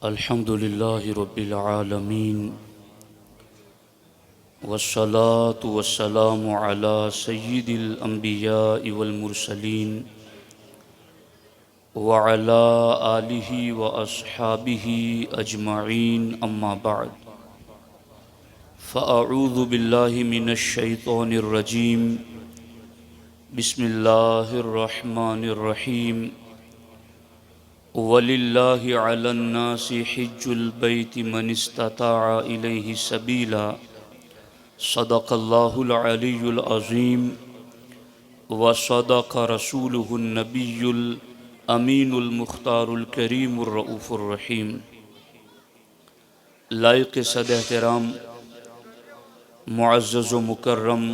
الحمد لله رب العالمين والصلاة والسلام على سيد الأنبياء والمرسلين وعلى آله وأصحابه أجمعين أما بعد فأعوذ بالله من الشيطان الرجيم بسم الله الرحمن الرحيم وَلِلَّهِ عَلَى النَّاسِ حِجُّ الْبَيْتِ مَنِ اسْتَطَاعَ إِلَيْهِ سَبِيلًا صدق الله العلي العظيم وصدق رسوله النبي الأمين المختار الكريم الرؤوف الرحيم۔ لائق صد احترام معزز و مکرم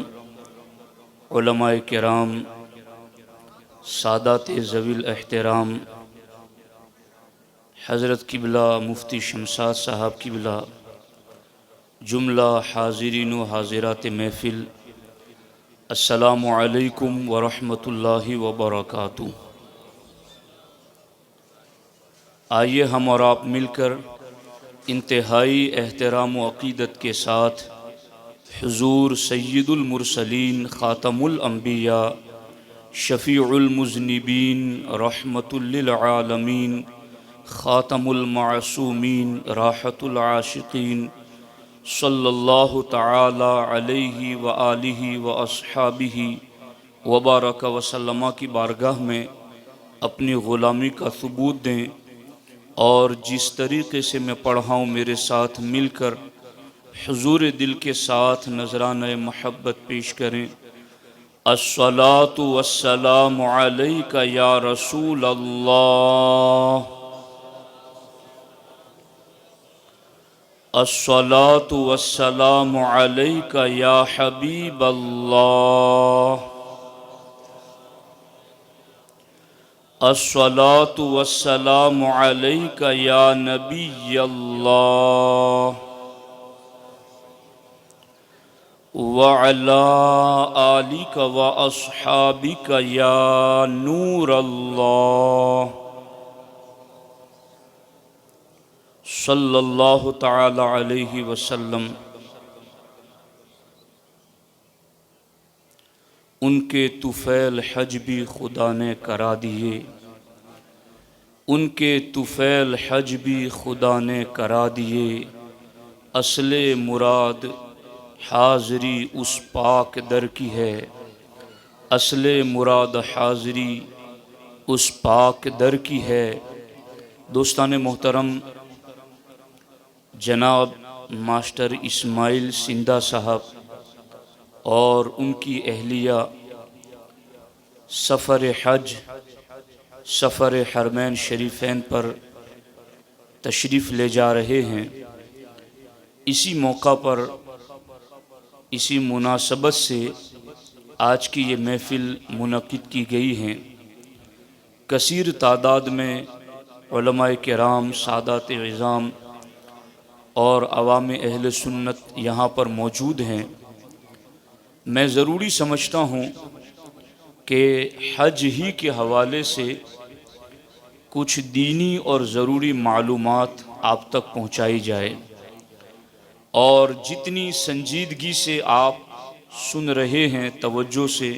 علماء کرام سادات ذوی الاحترام حضرت قبلہ مفتی شمشاد صاحب قبلہ، جملہ حاضرین و حاضرات محفل، السلام علیکم ورحمۃ اللہ وبرکاتہ۔ آئیے ہم اور آپ مل کر انتہائی احترام و عقیدت کے ساتھ حضور سید المرسلین خاتم الانبیاء شفیع المذنبین رحمۃ للعالمین خاتم المعصومین راحت العاشقین صلی اللہ تعالی علیہ وآلہ واصحابہ وبارک وسلم کی بارگاہ میں اپنی غلامی کا ثبوت دیں، اور جس طریقے سے میں پڑھا ہوں میرے ساتھ مل کر حضور دل کے ساتھ نذرانہ محبت پیش کریں۔ الصلاۃ والسلام علیک یا رسول اللہ، الصلاۃ والسلام علیک یا حبیب اللہ، الصلاۃ والسلام علیک یا نبی اللہ، وعلی آلک واصحابک یا نور اللہ، صلی اللہ تعالی علیہ وسلم۔ ان کے طفیل حج بھی خدا نے کرا دیے، ان کے طفیل حج بھی خدا نے کرا دیے، اصل مراد حاضری اس پاک در کی ہے، اصل مراد حاضری اس پاک در کی ہے۔ دوستان محترم، جناب ماسٹر اسماعیل سندھا صاحب اور ان کی اہلیہ سفر حج، سفر حرمین شریفین پر تشریف لے جا رہے ہیں۔ اسی موقع پر، اسی مناسبت سے آج کی یہ محفل منعقد کی گئی ہیں۔ کثیر تعداد میں علماء کرام، سادات عظام اور عوام اہل سنت یہاں پر موجود ہیں۔ میں ضروری سمجھتا ہوں کہ حج ہی کے حوالے سے کچھ دینی اور ضروری معلومات آپ تک پہنچائی جائے، اور جتنی سنجیدگی سے آپ سن رہے ہیں، توجہ سے،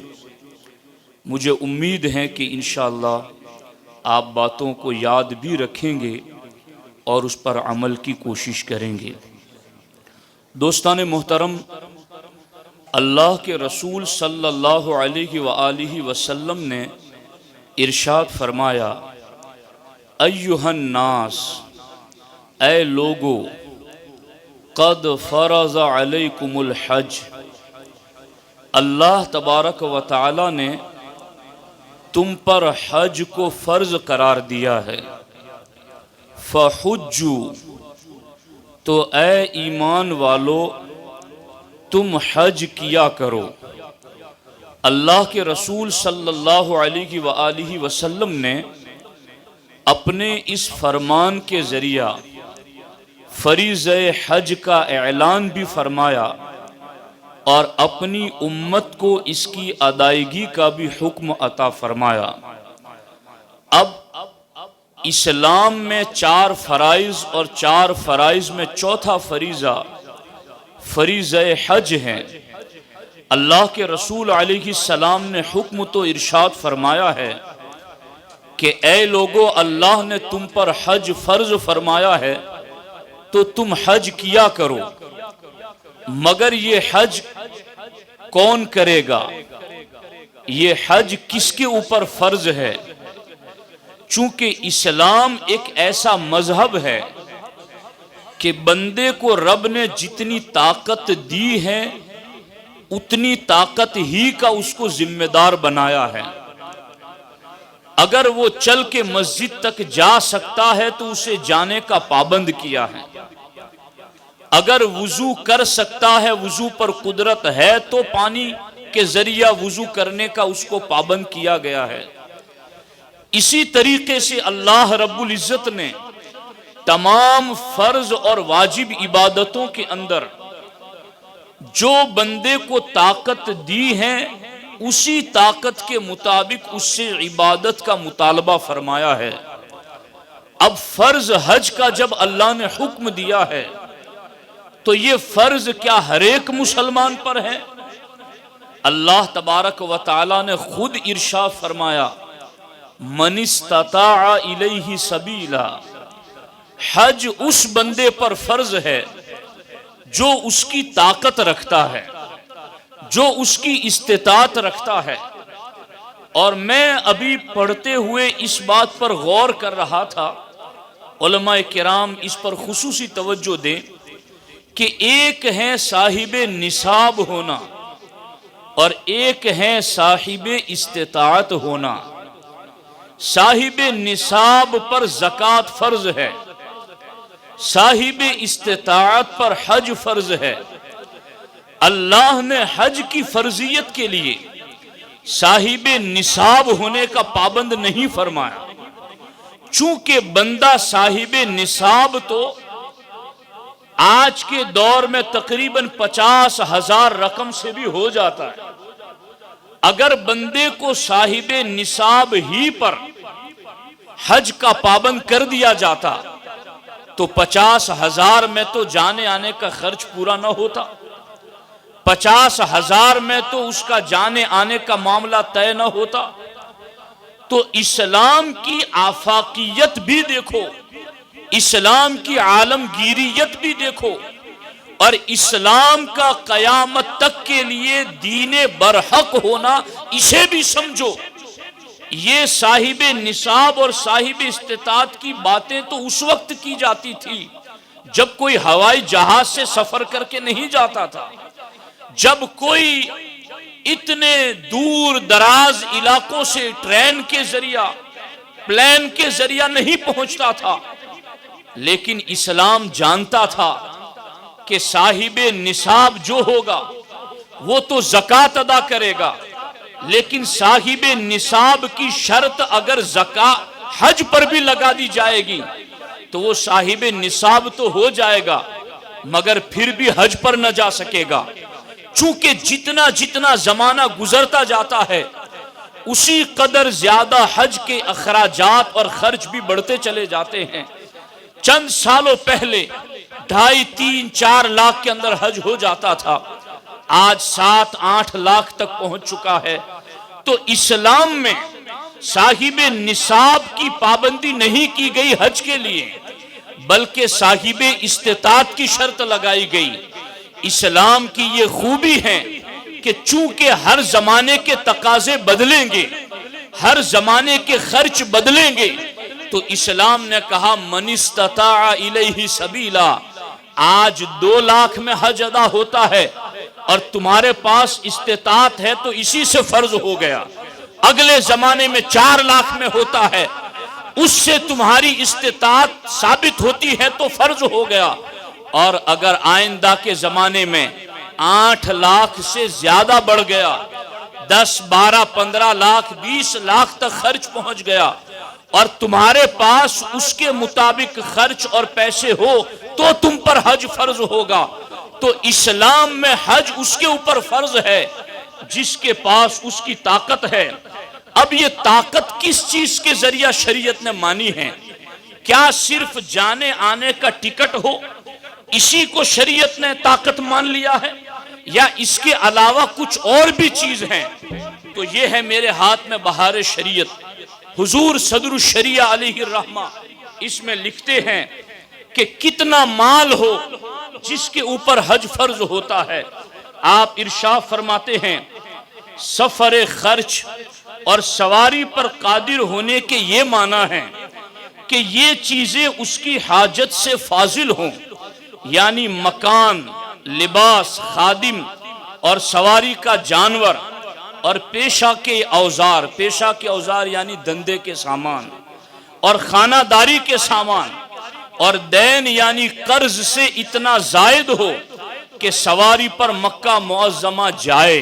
مجھے امید ہے کہ انشاءاللہ آپ باتوں کو یاد بھی رکھیں گے اور اس پر عمل کی کوشش کریں گے۔ دوستان محترم، اللہ کے رسول صلی اللہ علیہ وآلہ وسلم نے ارشاد فرمایا، ایھا الناس، اے لوگو، قد فرض علیکم الحج، اللہ تبارک و تعالی نے تم پر حج کو فرض قرار دیا ہے۔ فحجوا، تو اے ایمان والو تم حج کیا کرو۔ اللہ کے رسول صلی اللہ علیہ وآلہ وسلم نے اپنے اس فرمان کے ذریعہ فریضہ حج کا اعلان بھی فرمایا، اور اپنی امت کو اس کی ادائیگی کا بھی حکم عطا فرمایا۔ اب اسلام میں 4 فرائض اور 4 فرائض میں چوتھا فریضہ فریضہ حج ہے۔ اللہ کے رسول علیہ السلام نے حکم تو ارشاد فرمایا ہے کہ اے لوگو، اللہ نے تم پر حج فرض فرمایا ہے تو تم حج کیا کرو، مگر یہ حج کون کرے گا، یہ حج کس کے اوپر فرض ہے؟ چونکہ اسلام ایک ایسا مذہب ہے کہ بندے کو رب نے جتنی طاقت دی ہے اتنی طاقت ہی کا اس کو ذمہ دار بنایا ہے۔ اگر وہ چل کے مسجد تک جا سکتا ہے تو اسے جانے کا پابند کیا ہے، اگر وضو کر سکتا ہے، وضو پر قدرت ہے تو پانی کے ذریعہ وضو کرنے کا اس کو پابند کیا گیا ہے۔ اسی طریقے سے اللہ رب العزت نے تمام فرض اور واجب عبادتوں کے اندر جو بندے کو طاقت دی ہے اسی طاقت کے مطابق اس سے عبادت کا مطالبہ فرمایا ہے۔ اب فرض حج کا جب اللہ نے حکم دیا ہے تو یہ فرض کیا ہر ایک مسلمان پر ہے؟ اللہ تبارک و تعالی نے خود ارشاد فرمایا، من استطاع الیہ سبیلا، حج اس بندے پر فرض ہے جو اس کی طاقت رکھتا ہے، جو اس کی استطاعت رکھتا ہے۔ اور میں ابھی پڑھتے ہوئے اس بات پر غور کر رہا تھا، علماء کرام اس پر خصوصی توجہ دیں کہ ایک ہے صاحب نصاب ہونا اور ایک ہے صاحب استطاعت ہونا۔ صاحب نصاب پر زکوٰۃ فرض ہے، صاحب استطاعت پر حج فرض ہے۔ اللہ نے حج کی فرضیت کے لیے صاحب نصاب ہونے کا پابند نہیں فرمایا، چونکہ بندہ صاحب نصاب تو آج کے دور میں تقریباً 50,000 رقم سے بھی ہو جاتا ہے۔ اگر بندے کو صاحب نصاب ہی پر حج کا پابند کر دیا جاتا تو 50,000 میں تو جانے آنے کا خرچ پورا نہ ہوتا، 50,000 میں تو اس کا جانے آنے کا معاملہ طے نہ ہوتا۔ تو اسلام کی آفاقیت بھی دیکھو، اسلام کی عالمگیریت بھی دیکھو، اور اسلام کا قیامت تک کے لیے دین برحق ہونا اسے بھی سمجھو۔ یہ صاحب نصاب اور صاحب استطاعت کی باتیں تو اس وقت کی جاتی تھی جب کوئی ہوائی جہاز سے سفر کر کے نہیں جاتا تھا، جب کوئی اتنے دور دراز علاقوں سے ٹرین کے ذریعہ، پلین کے ذریعہ نہیں پہنچتا تھا۔ لیکن اسلام جانتا تھا کہ صاحب نصاب جو ہوگا وہ تو زکوٰۃ ادا کرے گا، لیکن صاحب نصاب کی شرط اگر زکوٰۃ حج پر بھی لگا دی جائے گی تو وہ صاحب نصاب تو ہو جائے گا مگر پھر بھی حج پر نہ جا سکے گا، چونکہ جتنا جتنا زمانہ گزرتا جاتا ہے اسی قدر زیادہ حج کے اخراجات اور خرچ بھی بڑھتے چلے جاتے ہیں۔ چند سالوں پہلے 2.5 3 4 لاکھ کے اندر حج ہو جاتا تھا، آج 7 8 لاکھ تک پہنچ چکا ہے۔ تو اسلام میں صاحب نصاب کی پابندی نہیں کی گئی حج کے لیے، بلکہ صاحب استطاعت کی شرط لگائی گئی۔ اسلام کی یہ خوبی ہے کہ چونکہ ہر زمانے کے تقاضے بدلیں گے، ہر زمانے کے خرچ بدلیں گے، تو اسلام نے کہا من استطاع الیہ سبیلا، آج 2 لاکھ میں حج ادا ہوتا ہے اور تمہارے پاس استطاعت ہے تو اسی سے فرض ہو گیا، اگلے زمانے میں 4 لاکھ میں ہوتا ہے، اس سے تمہاری استطاعت ثابت ہوتی ہے تو فرض ہو گیا، اور اگر آئندہ کے زمانے میں 8 لاکھ سے زیادہ بڑھ گیا، 10 12 15 لاکھ 20 لاکھ تک خرچ پہنچ گیا اور تمہارے پاس اس کے مطابق خرچ اور پیسے ہو تو تم پر حج فرض ہوگا۔ تو اسلام میں حج اس کے اوپر فرض ہے جس کے پاس اس کی طاقت ہے۔ اب یہ طاقت کس چیز کے ذریعہ شریعت نے مانی ہے؟ کیا صرف جانے آنے کا ٹکٹ ہو اسی کو شریعت نے طاقت مان لیا ہے یا اس کے علاوہ کچھ اور بھی چیز ہیں؟ تو یہ ہے میرے ہاتھ میں بہار شریعت۔ حضور صدر الشریعہ علیہ الرحمہ اس میں لکھتے ہیں کہ کتنا مال ہو جس کے اوپر حج فرض ہوتا ہے، آپ ارشاد فرماتے ہیں سفر خرچ اور سواری پر قادر ہونے کے یہ معنی ہے کہ یہ چیزیں اس کی حاجت سے فاضل ہوں، یعنی مکان، لباس، خادم اور سواری کا جانور اور پیشہ کے اوزار، پیشہ کے اوزار یعنی دندے کے سامان اور خانہ داری کے سامان، اور دین یعنی قرض سے اتنا زائد ہو کہ سواری پر مکہ معظمہ جائے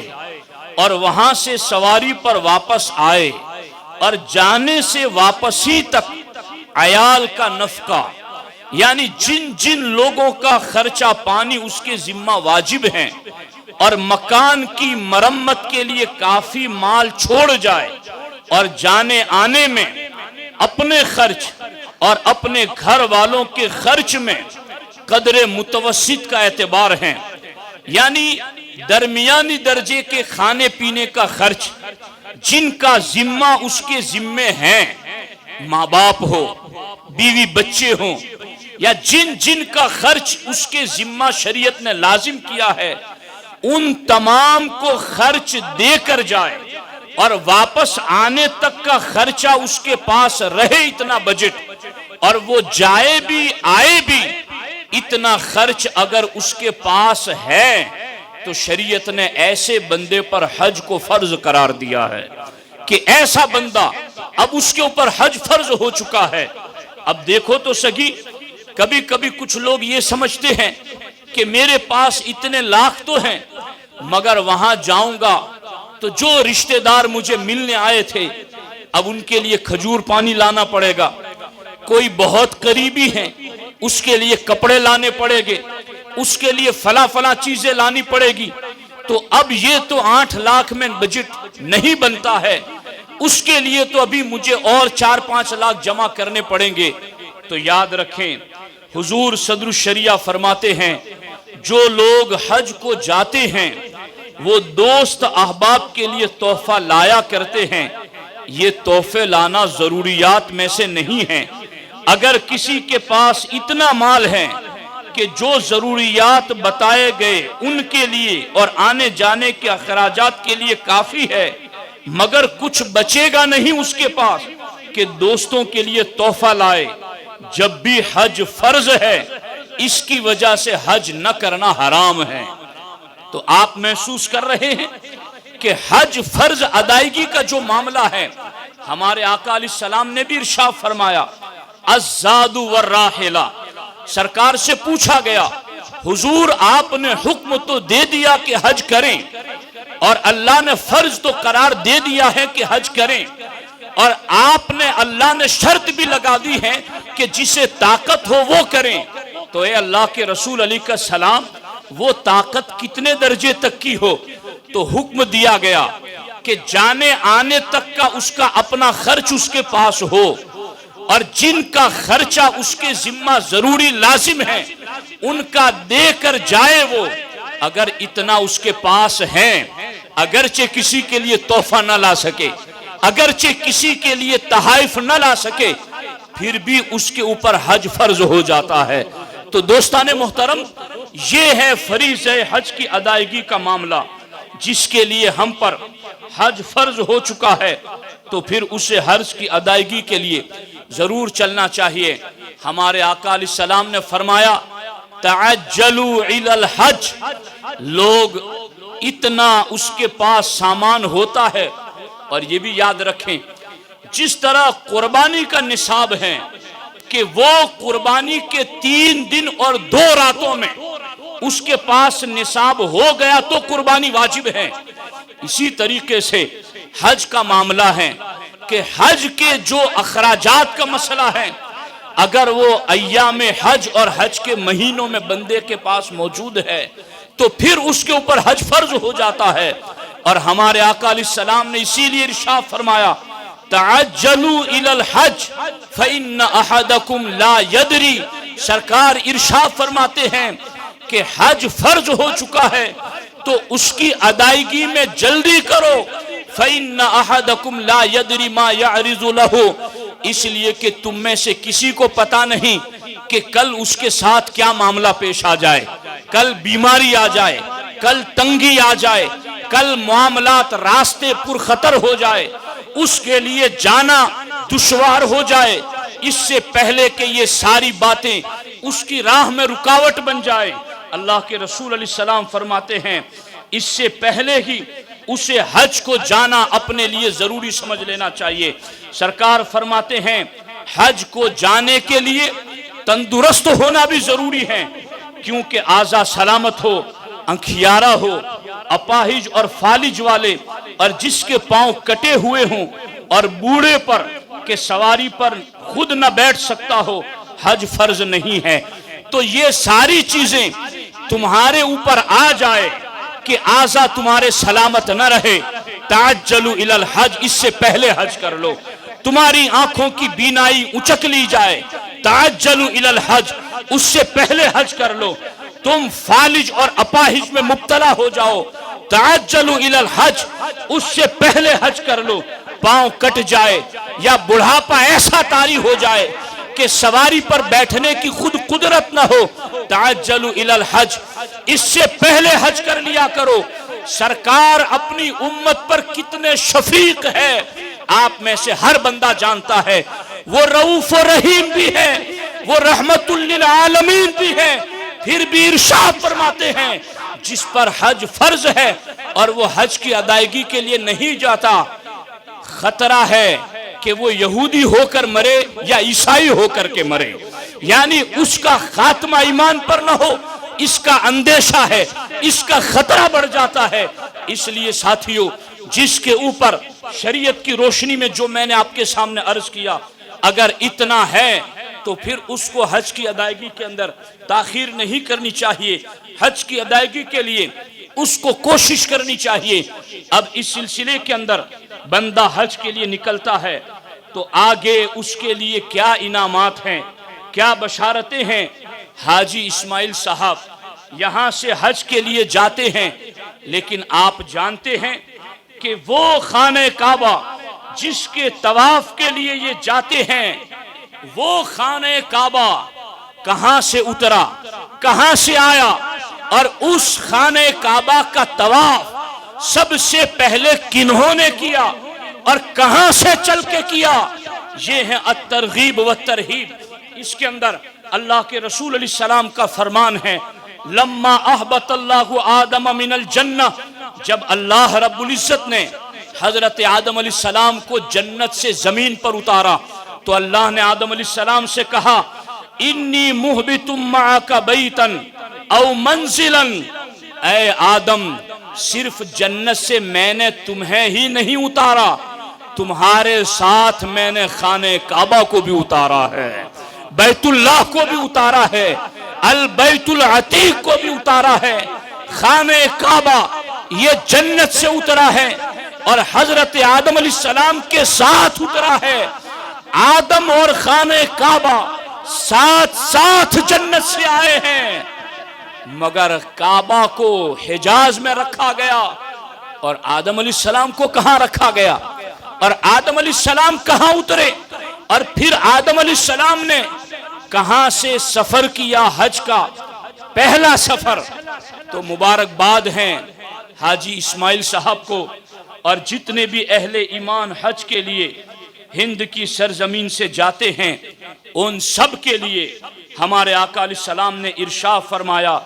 اور وہاں سے سواری پر واپس آئے، اور جانے سے واپسی تک عیال کا نفقہ یعنی جن جن لوگوں کا خرچہ پانی اس کے ذمہ واجب ہیں، اور مکان کی مرمت کے لیے کافی مال چھوڑ جائے، اور جانے آنے میں اپنے خرچ اور اپنے گھر والوں کے خرچ میں قدر متوسط کا اعتبار ہے، یعنی درمیانی درجے کے کھانے پینے کا خرچ جن کا ذمہ اس کے ذمے ہیں، ماں باپ ہو، بیوی بچے ہوں، یا جن جن کا خرچ اس کے ذمہ شریعت نے لازم کیا ہے، ان تمام کو خرچ دے کر جائے، اور واپس آنے تک کا خرچہ اس کے پاس رہے اتنا بجٹ، اور وہ جائے بھی آئے بھی اتنا خرچ اگر اس کے پاس ہے، تو شریعت نے ایسے بندے پر حج کو فرض قرار دیا ہے کہ ایسا بندہ اب اس کے اوپر حج فرض ہو چکا ہے۔ اب دیکھو تو سگی، کبھی کبھی کچھ لوگ یہ سمجھتے ہیں کہ میرے پاس اتنے لاکھ تو ہیں، مگر وہاں جاؤں گا تو جو رشتہ دار مجھے ملنے آئے تھے اب ان کے لیے کھجور پانی لانا پڑے گا، کوئی بہت قریبی ہیں اس کے لیے کپڑے لانے پڑے گے، اس کے لیے فلاں چیزیں لانی پڑے گی، تو اب یہ تو 8 لاکھ میں بجٹ نہیں بنتا ہے، اس کے لیے تو ابھی مجھے اور 4-5 لاکھ جمع کرنے پڑیں گے۔ تو یاد رکھیں حضور صدر الشریعہ فرماتے ہیں جو لوگ حج کو جاتے ہیں وہ دوست احباب کے لیے تحفہ لایا کرتے ہیں، یہ تحفے لانا ضروریات میں سے نہیں ہیں۔ اگر کسی کے پاس اتنا مال ہے کہ جو ضروریات بتائے گئے ان کے لیے اور آنے جانے کے اخراجات کے لیے کافی ہے، مگر کچھ بچے گا نہیں اس کے پاس کہ دوستوں کے لیے تحفہ لائے، جب بھی حج فرض ہے اس کی وجہ سے حج نہ کرنا حرام ہے۔ تو آپ محسوس کر رہے ہیں کہ حج فرض ادائیگی کا جو معاملہ ہے، ہمارے آقا علیہ السلام نے بھی ارشاد فرمایا الزاد والراحلہ۔ سرکار سے پوچھا گیا حضور آپ نے حکم تو دے دیا کہ حج کریں، اور اللہ نے فرض تو قرار دے دیا ہے کہ حج کریں، اور آپ نے اللہ نے شرط بھی لگا دی ہے کہ جسے طاقت ہو وہ کریں، تو اے اللہ کے رسول علیہ السلام وہ طاقت کتنے درجے تک کی ہو؟ تو حکم دیا گیا کہ جانے آنے تک کا اس کا اپنا خرچ اس کے پاس ہو، اور جن کا خرچہ اس کے ذمہ ضروری لازم ہے ان کا دے کر جائے وہ، اگر اتنا اس کے پاس ہے، اگرچہ کسی کے لیے تحفہ نہ لا سکے، اگرچہ کسی کے لیے تحائف نہ لا سکے، پھر بھی اس کے اوپر حج فرض ہو جاتا ہے۔ تو دوستان محترم، یہ ہے فریضہ حج کی ادائیگی کا معاملہ، جس کے لیے ہم پر حج فرض ہو چکا ہے، تو پھر اسے حج کی ادائیگی کے لیے ضرور چلنا چاہیے۔ ہمارے آقا علیہ السلام نے فرمایا تعجلوا الی الحج، لوگ اتنا اس کے پاس سامان ہوتا ہے، اور یہ بھی یاد رکھیں جس طرح قربانی کا نصاب ہے کہ وہ قربانی کے 3 دن اور 2 راتوں میں اس کے پاس نصاب ہو گیا تو قربانی واجب ہے، اسی طریقے سے حج کا معاملہ ہے کہ حج کے جو اخراجات کا مسئلہ ہے، اگر وہ ایام حج اور حج کے مہینوں میں بندے کے پاس موجود ہے تو پھر اس کے اوپر حج فرض ہو جاتا ہے۔ اور ہمارے آقا علیہ السلام نے اسی لیے ارشاد فرمایا تعجلوا الی الحج فإن احدکم لا یدری، سرکار ارشاد فرماتے ہیں کہ حج فرض ہو چکا ہے تو اس کی ادائیگی میں جلدی کرو، فإن احدکم لا یدری ما یعرض لہ، اس لیے کہ تم میں سے کسی کو پتا نہیں کہ کل اس کے ساتھ کیا معاملہ پیش آ جائے، کل بیماری آ جائے، کل تنگی آ جائے، کل معاملات راستے پر خطر ہو جائے، اس کے لیے جانا دشوار ہو جائے، اس سے پہلے کہ یہ ساری باتیں اس کی راہ میں رکاوٹ بن جائے، اللہ کے رسول علیہ السلام فرماتے ہیں اس سے پہلے ہی اسے حج کو جانا اپنے لیے ضروری سمجھ لینا چاہیے۔ سرکار فرماتے ہیں حج کو جانے کے لیے تندرست ہونا بھی ضروری ہے، کیونکہ اعضاء سلامت ہو، انکھیارہ ہو، اپاہج اور فالج والے، اور جس کے پاؤں کٹے ہوئے ہوں اور بوڑھے پر کہ سواری پر خود نہ بیٹھ سکتا ہو، حج فرض نہیں ہے۔ تو یہ ساری چیزیں تمہارے اوپر آ جائے کہ اعضاء تمہارے سلامت نہ رہے، تعجلوا الی الحج، اس سے پہلے حج کر لو۔ تمہاری آنکھوں کی بینائی اچک لی جائے، تعجلوا الی الحج، اس سے پہلے حج کر لو۔ تم فالج اور اپاہج میں مبتلا ہو جاؤ، تعجلوا الی الحج، اس سے پہلے حج کر لو۔ پاؤں کٹ جائے یا بڑھاپا ایسا طاری ہو جائے کہ سواری پر بیٹھنے کی خود قدرت نہ ہو، تعجلوا الی الحج، اس سے پہلے حج کر لیا کرو۔ سرکار اپنی امت پر کتنے شفیق ہے آپ میں سے ہر بندہ جانتا ہے، وہ رؤوف و رحیم بھی ہے، وہ رحمت للعالمین بھی ہے، پھر بھی ارشاد فرماتے ہیں جس پر حج فرض ہے اور وہ حج کی ادائیگی کے لیے نہیں جاتا، خطرہ ہے کہ وہ یہودی ہو کر مرے یا عیسائی ہو کر کے مرے، یعنی اس کا خاتمہ ایمان پر نہ ہو، اس کا اندیشہ ہے، اس کا خطرہ بڑھ جاتا ہے۔ اس لیے ساتھیوں، جس کے اوپر شریعت کی روشنی میں جو میں نے آپ کے سامنے عرض کیا، اگر اتنا ہے تو پھر اس کو حج کی ادائیگی کے اندر تاخیر نہیں کرنی چاہیے، حج کی ادائیگی کے لیے اس کو کوشش کرنی چاہیے۔ اب اس سلسلے کے اندر بندہ حج کے لیے نکلتا ہے تو آگے اس کے لیے کیا انعامات ہیں، کیا بشارتیں ہیں۔ حاجی اسماعیل صاحب یہاں سے حج کے لیے جاتے ہیں، لیکن آپ جانتے ہیں کہ وہ خانہ کعبہ جس کے طواف کے لیے یہ جاتے ہیں، وہ خانہ کعبہ کہاں سے اترا، کہاں سے آیا، اور اس خانہ کعبہ کا طواف سب سے پہلے کنہوں نے کیا اور کہاں سے چل کے کیا، یہ ہے الترغیب والترہیب۔ اس کے اندر اللہ کے رسول علیہ السلام کا فرمان ہے، لما احبط اللہ آدم من الجنہ، جب اللہ رب العزت نے حضرت آدم علیہ السلام کو جنت سے زمین پر اتارا تو اللہ نے آدم علیہ السلام سے کہا انی محبت معک بیتا او منزلا، اے آدم صرف جنت سے میں نے تمہیں ہی نہیں اتارا، تمہارے ساتھ میں نے خانہ کعبہ کو بھی اتارا ہے، بیت اللہ کو بھی اتارا ہے، البیت العتیق کو بھی اتارا ہے۔ خانہ کعبہ یہ جنت سے اترا ہے اور حضرت آدم علیہ السلام کے ساتھ اترا ہے۔ آدم اور خانہ کعبہ ساتھ ساتھ جنت سے آئے ہیں، مگر کعبہ کو حجاز میں رکھا گیا اور آدم علیہ السلام کو کہاں رکھا گیا، اور آدم علیہ السلام کہاں اترے، اور پھر آدم علیہ السلام نے کہاں سے سفر کیا حج کا پہلا سفر۔ تو مبارکباد ہیں حاجی اسماعیل صاحب کو اور جتنے بھی اہل ایمان حج کے لیے ہند کی سرزمین سے جاتے ہیں، ان سب کے لیے ہمارے آقا علیہ السلام نے ارشاد فرمایا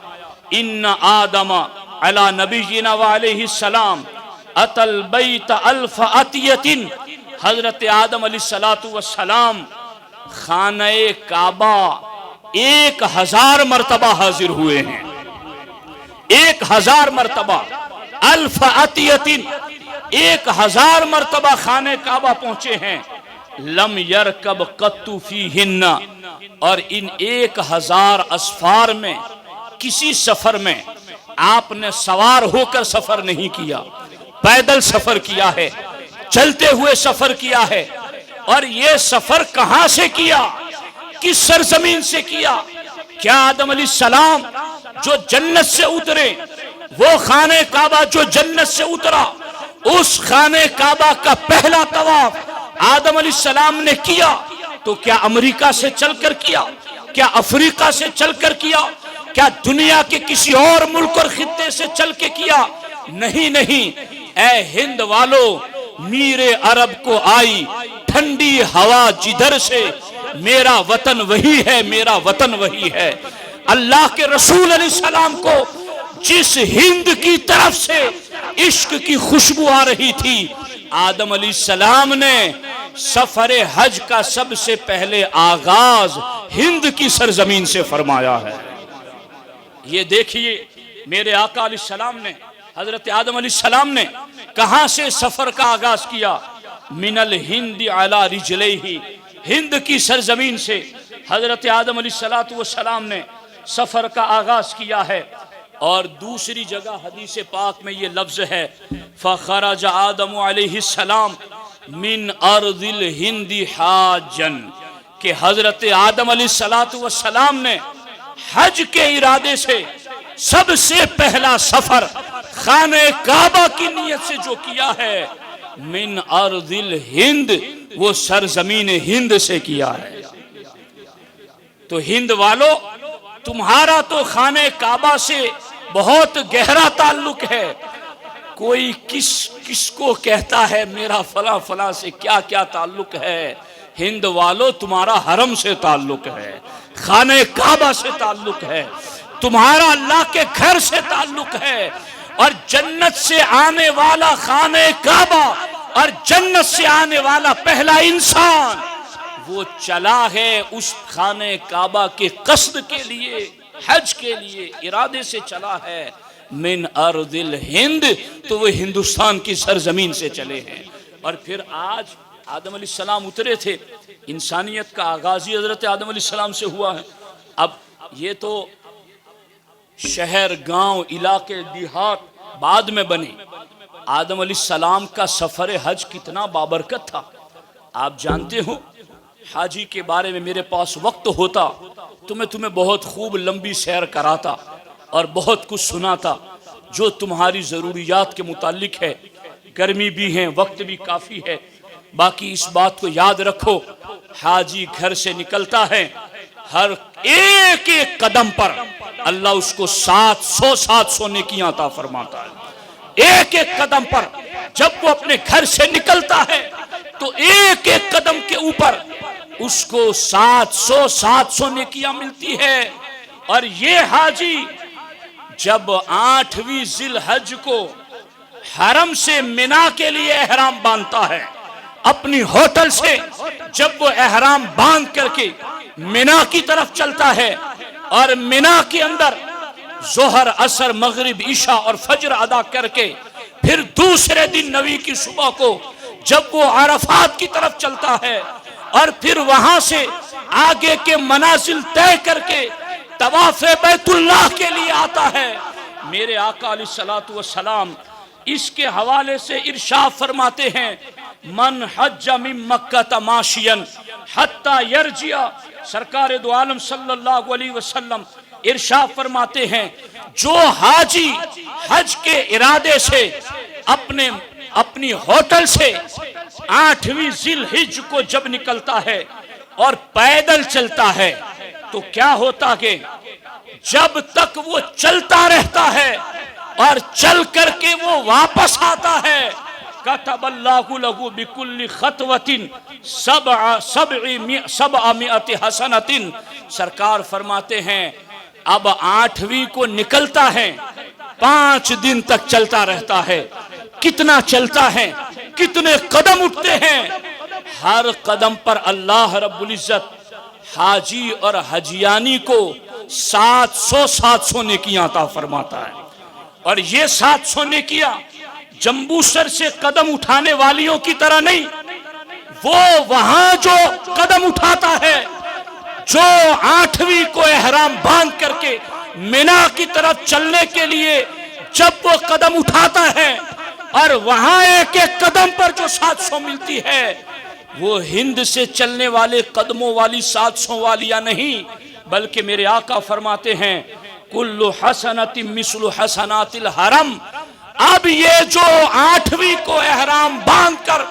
ان آدم علی نبینا وعلیہ السلام ات البیت الف عطیت، حضرت آدم علیہ السلام خانہ کعبہ 1000 مرتبہ حاضر ہوئے ہیں، 1000 مرتبہ، الف عطیت 1000 مرتبہ خانہ کعبہ پہنچے ہیں، لم یرکب قط فیہن، اور ان 1000 اسفار میں کسی سفر میں آپ نے سوار ہو کر سفر نہیں کیا، پیدل سفر کیا ہے۔ چلتے ہوئے سفر کیا ہے، اور یہ سفر کہاں سے کیا، کس سرزمین سے کیا؟ کیا آدم علیہ السلام جو جنت سے اترے، وہ خانہ کعبہ جو جنت سے اترا، اس خانہ کعبہ کا پہلا طواف آدم علیہ السلام نے کیا تو کیا امریکہ سے چل کر کیا، کیا افریقہ سے چل کر کیا، کیا دنیا کے کسی اور ملک اور خطے سے چل کے کیا؟ نہیں نہیں، اے ہند والو، میر عرب کو آئی ٹھنڈی ہوا جدھر سے، میرا وطن وہی ہے، میرا وطن وہی ہے۔ اللہ کے رسول علیہ السلام کو جس ہند کی طرف سے عشق کی خوشبو آ رہی تھی، آدم علیہ السلام نے سفر حج کا سب سے پہلے آغاز ہند کی سرزمین سے فرمایا ہے۔ یہ دیکھیے میرے آقا علیہ السلام نے، حضرت آدم علیہ السلام نے کہاں سے سفر کا آغاز کیا؟ من الہند علی رجلیہ، ہند کی سرزمین سے حضرت آدم علیہ السلام نے سفر کا آغاز کیا ہے۔ اور دوسری جگہ حدیث پاک میں یہ لفظ ہے، فخرج آدم علیہ السلام من ارض الہند حاجا، کہ حضرت آدم علیہ السلام نے حج کے ارادے سے سب سے پہلا سفر خانہ کعبہ کی نیت سے جو کیا ہے، من ارض الہند، وہ سرزمین ہند سے کیا ہے۔ تو ہند والو، تمہارا تو خانہ کعبہ سے بہت گہرا تعلق ہے۔ کوئی کس کو کہتا ہے میرا فلاں فلاں سے کیا کیا تعلق ہے؟ ہند والو، تمہارا حرم سے تعلق ہے، خانہ کعبہ سے تعلق ہے، تمہارا اللہ کے گھر سے تعلق ہے، اور جنت سے آنے والا خانہ کعبہ اور جنت سے آنے والا پہلا انسان وہ چلا ہے اس خانہ کعبہ کے قصد کے لیے، حج کے لیے ارادے سے چلا ہے، من ارض الہند، تو وہ ہندوستان کی سرزمین سے چلے ہیں۔ اور پھر آج آدم علیہ السلام اترے تھے، انسانیت کا آغاز ہی حضرت آدم علیہ السلام سے ہوا ہے۔ اب یہ تو شہر، گاؤں، علاقے، دیہات بعد میں بنے۔ آدم علیہ السلام کا سفر حج کتنا بابرکت تھا۔ آپ جانتے ہو، حاجی کے بارے میں میرے پاس وقت ہوتا تو میں تمہیں بہت خوب لمبی سیر کراتا اور بہت کچھ سناتا جو تمہاری ضروریات کے متعلق ہے۔ گرمی بھی ہے، وقت بھی کافی ہے۔ باقی اس بات کو یاد رکھو، حاجی گھر سے نکلتا ہے، ہر ایک ایک قدم پر اللہ اس کو 700 نیکیاں عطا فرماتا ہے۔ ایک ایک قدم پر جب وہ اپنے گھر سے نکلتا ہے تو ایک ایک قدم کے اوپر اس کو 700 نیکیاں ملتی ہے۔ اور یہ حاجی جب 8ویں ذی الحج کو حرم سے منا کے لیے احرام باندھتا ہے، اپنی ہوٹل سے جب وہ احرام باندھ کر کے منا کی طرف چلتا ہے، اور منا کے اندر ظہر، عصر، مغرب، عشاء اور فجر ادا کر کے پھر دوسرے دن نویں کی صبح کو جب وہ عرفات کی طرف چلتا ہے، اور پھر وہاں سے آگے کے منازل طے کر کے طواف بیت اللہ کے لیے آتا ہے، میرے آقا علیہ السلام اس کے حوالے سے ارشاد فرماتے ہیں، من حج من مکہ ماشیا حتی یرجع، سرکار دو عالم صلی اللہ علیہ وسلم ارشاد فرماتے ہیں، جو حاجی حج کے ارادے سے اپنی ہوٹل سے 8ویں ذی الحج کو جب نکلتا ہے اور پیدل چلتا ہے تو کیا ہوتا کہ جب تک وہ چلتا رہتا ہے اور چل کر کے وہ واپس آتا ہے، کتب اللہ لہ بکل خطوۃ 700 حسنۃ، سرکار فرماتے ہیں اب 8ویں کو نکلتا ہے، 5 دن تک چلتا رہتا ہے۔ کتنا چلتا ہے، کتنے قدم اٹھتے ہیں، ہر قدم پر اللہ رب العزت حاجی اور حجیانی کو 700 نیکیاں عطا فرماتا ہے۔ اور یہ 700 نیکیاں جمبو سر سے قدم اٹھانے والیوں کی طرح نہیں، وہ وہاں جو قدم اٹھاتا ہے، جو 8ویں کو احرام باندھ کر کے منا کی طرف چلنے کے لیے جب وہ قدم اٹھاتا ہے اور وہاں ایک ایک قدم پر جو 700 ملتی ہے وہ ہند سے چلنے والے قدموں والی 700 والیاں نہیں، بلکہ میرے آقا فرماتے ہیں کل حسنۃ مثل حسنات الحرم۔ اب یہ جو 8ویں کو احرام باندھ کر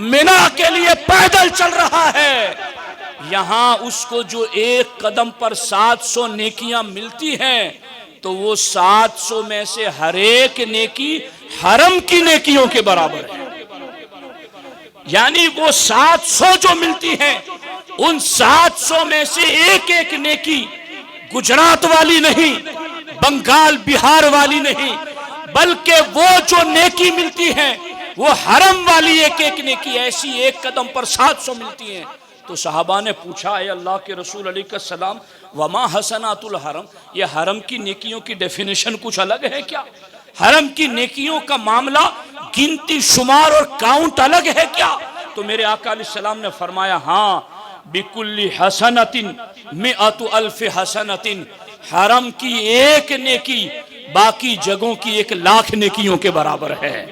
مینا کے لیے پیدل چل رہا ہے، یہاں اس کو جو ایک قدم پر 700 نیکیاں ملتی ہیں تو وہ 700 میں سے ہر ایک نیکی حرم کی نیکیوں کے برابر ہے۔ یعنی وہ 700 جو ملتی ہیں ان 700 میں سے ایک ایک نیکی گجرات والی نہیں، بنگال بہار والی نہیں، بلکہ وہ جو نیکی ملتی ہے وہ حرم والی ایک ایک نیکی ایسی ایک قدم پر 700 ملتی ہیں۔ تو صحابہ نے پوچھا اے اللہ کے رسول علیہ السلام وما حسنات الحرم، یہ حرم کی نیکیوں کی ڈیفینیشن کچھ الگ ہے کیا؟ حرم کی نیکیوں کا معاملہ گنتی شمار اور کاؤنٹ الگ ہے کیا؟ تو میرے آقا علیہ السلام نے فرمایا ہاں بکل حسنۃ مئۃ الف حسنۃ، حرم کی ایک نیکی باقی جگہوں کی 1,00,000 نیکیوں کے برابر ہے۔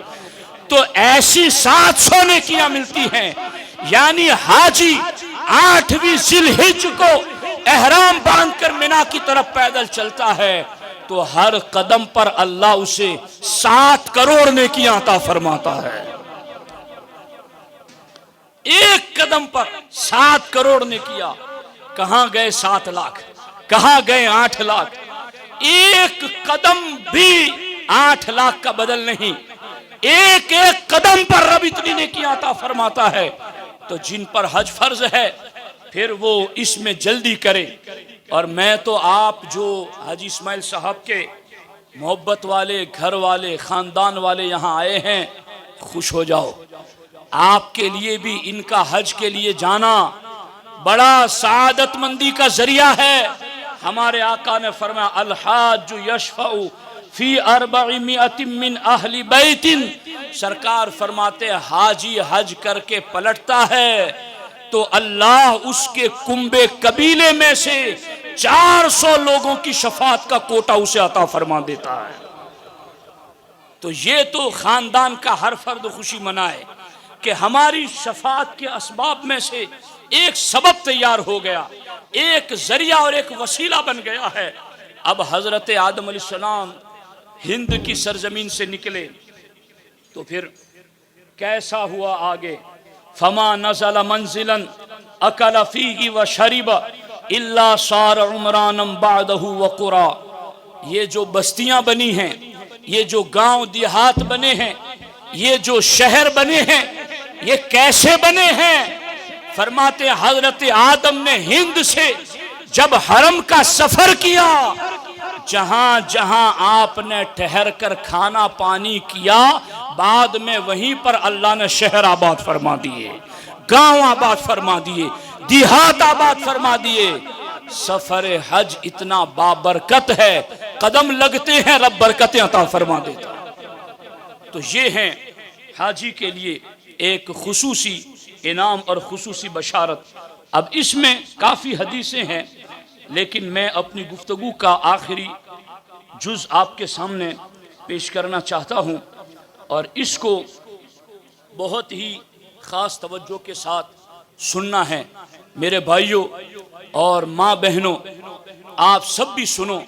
تو ایسی 700 نیکیاں ملتی ہیں، یعنی حاجی 8ویں ذی الحجہ کو احرام باندھ کر مینا کی طرف پیدل چلتا ہے تو ہر قدم پر اللہ اسے 7 کروڑ نیکیاں عطا فرماتا ہے۔ ایک قدم پر 7 کروڑ نیکیاں، کہاں گئے 7 لاکھ، کہاں گئے 8 لاکھ؟ ایک قدم بھی 8 لاکھ کا بدل نہیں، ایک ایک قدم پر رب اتنی نیکیاں عطا فرماتا ہے۔ تو جن پر حج فرض ہے پھر وہ اس میں جلدی کرے۔ اور میں تو آپ جو حاجی اسماعیل صاحب کے محبت والے گھر والے خاندان والے یہاں آئے ہیں، خوش ہو جاؤ، آپ کے لیے بھی ان کا حج کے لیے جانا بڑا سعادت مندی کا ذریعہ ہے۔ ہمارے آقا نے فرمایا الحاج یشفع فی 400 من اہل بیت، سرکار فرماتے حاجی حج کر کے پلٹتا ہے تو اللہ اس کے کنبے قبیلے میں سے 400 لوگوں کی شفاعت کا کوٹا اسے عطا فرما دیتا ہے۔ تو یہ تو خاندان کا ہر فرد خوشی منائے کہ ہماری شفاعت کے اسباب میں سے ایک سبب تیار ہو گیا، ایک ذریعہ اور ایک وسیلہ بن گیا ہے۔ اب حضرت آدم علیہ السلام ہند کی سرزمین سے نکلے تو پھر کیسا ہوا آگے؟ فما نزل منزلا اکل فیہ وشرب الا صار عمرانا بعدہ وقرا۔ یہ جو بستیاں بنی ہیں، یہ جو گاؤں دیہات بنے ہیں، یہ جو شہر بنے ہیں، یہ کیسے بنے ہیں؟ فرماتے حضرت آدم نے ہند سے جب حرم کا سفر کیا، جہاں جہاں آپ نے ٹھہر کر کھانا پانی کیا، بعد میں وہیں پر اللہ نے شہر آباد فرما دیے، گاؤں آباد فرما دیے، دیہات آباد فرما دیے۔ سفر حج اتنا بابرکت ہے، قدم لگتے ہیں رب برکتیں عطا فرما دیتا۔ تو یہ ہیں حاجی کے لیے ایک خصوصی انعام اور خصوصی بشارت۔ اب اس میں کافی حدیثیں ہیں، لیکن میں اپنی گفتگو کا آخری جز آپ کے سامنے پیش کرنا چاہتا ہوں، اور اس کو بہت ہی خاص توجہ کے ساتھ سننا ہے۔ میرے بھائیوں اور ماں بہنوں، آپ سب بھی سنو۔